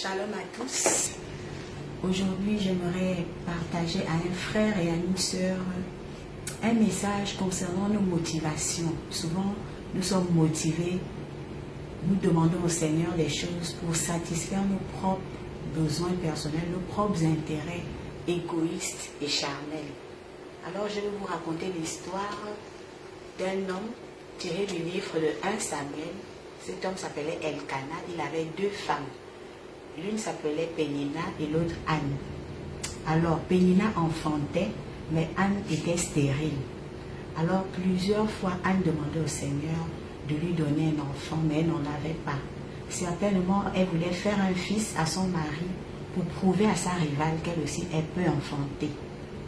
Shalom à tous. Aujourd'hui, j'aimerais partager à un frère et à une sœur un message concernant nos motivations. Souvent, nous sommes motivés, nous demandons au Seigneur des choses pour satisfaire nos propres besoins personnels, nos propres intérêts égoïstes et charnels. Alors, je vais vous raconter l'histoire d'un homme tiré du livre de 1 Samuel. Cet homme s'appelait Elkana, il avait 2 femmes. L'une s'appelait Pénina et l'autre Anne. Alors, Pénina enfantait, mais Anne était stérile. Alors, plusieurs fois, Anne demandait au Seigneur de lui donner un enfant, mais elle n'en avait pas. Certainement, elle voulait faire un fils à son mari pour prouver à sa rivale qu'elle aussi, elle peut enfanter.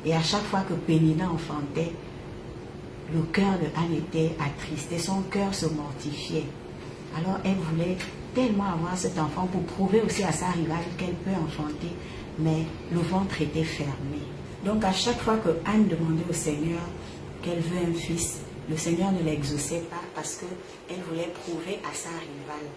Et à chaque fois que Pénina enfantait, le cœur de Anne était attristé, son cœur se mortifiait. Alors, elle voulait tellement avoir cet enfant pour prouver aussi à sa rivale qu'elle peut enfanter, mais le ventre était fermé. Donc à chaque fois que Anne demandait au Seigneur qu'elle veut un fils, le Seigneur ne l'exauçait pas parce qu'elle voulait prouver à sa rivale.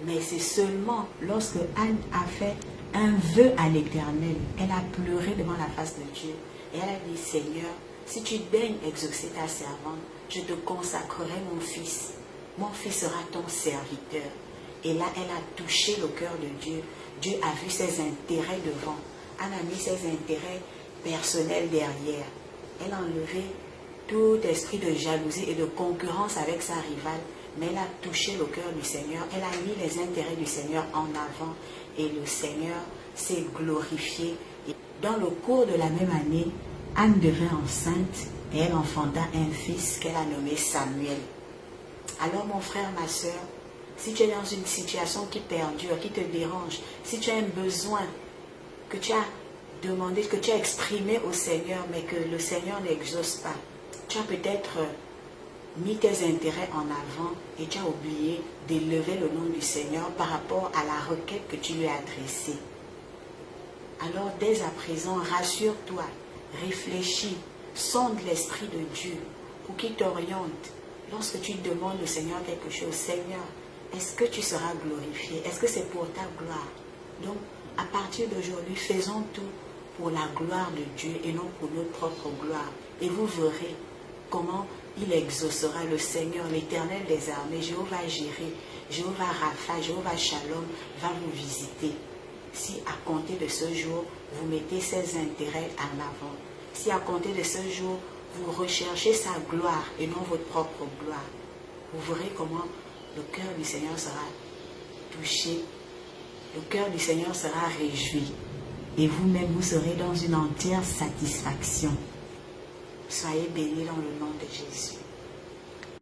Mais c'est seulement lorsque Anne a fait un vœu à l'Éternel, elle a pleuré devant la face de Dieu et elle a dit: Seigneur, si tu daignes exaucer ta servante, je te consacrerai mon fils. Mon fils sera ton serviteur. Et là, elle a touché le cœur de Dieu. Dieu a vu ses intérêts devant. Anne a mis ses intérêts personnels derrière. Elle a enlevé tout esprit de jalousie et de concurrence avec sa rivale. Mais elle a touché le cœur du Seigneur. Elle a mis les intérêts du Seigneur en avant. Et le Seigneur s'est glorifié. Et dans le cours de la même année, Anne devint enceinte et elle enfanta un fils qu'elle a nommé Samuel. Alors mon frère, ma soeur, si tu es dans une situation qui perdure, qui te dérange, si tu as un besoin que tu as demandé, que tu as exprimé au Seigneur, mais que le Seigneur n'exauce pas, tu as peut-être mis tes intérêts en avant et tu as oublié d'élever le nom du Seigneur par rapport à la requête que tu lui as adressée. Alors dès à présent, rassure-toi, réfléchis, sonde l'Esprit de Dieu pour qu'il t'oriente. Lorsque tu demandes au Seigneur quelque chose, Seigneur, est-ce que tu seras glorifié? Est-ce que c'est pour ta gloire? Donc, à partir d'aujourd'hui, faisons tout pour la gloire de Dieu et non pour notre propre gloire. Et vous verrez comment il exaucera le Seigneur, l'Éternel des armées, Jéhovah Jireh, Jéhovah Rapha, Jéhovah Shalom va vous visiter. Si à compter de ce jour, vous mettez ses intérêts en avant, si à compter de ce jour, vous recherchez sa gloire et non votre propre gloire, vous verrez comment le cœur du Seigneur sera touché, le cœur du Seigneur sera réjoui et vous-même vous serez dans une entière satisfaction. Soyez bénis dans le nom de Jésus.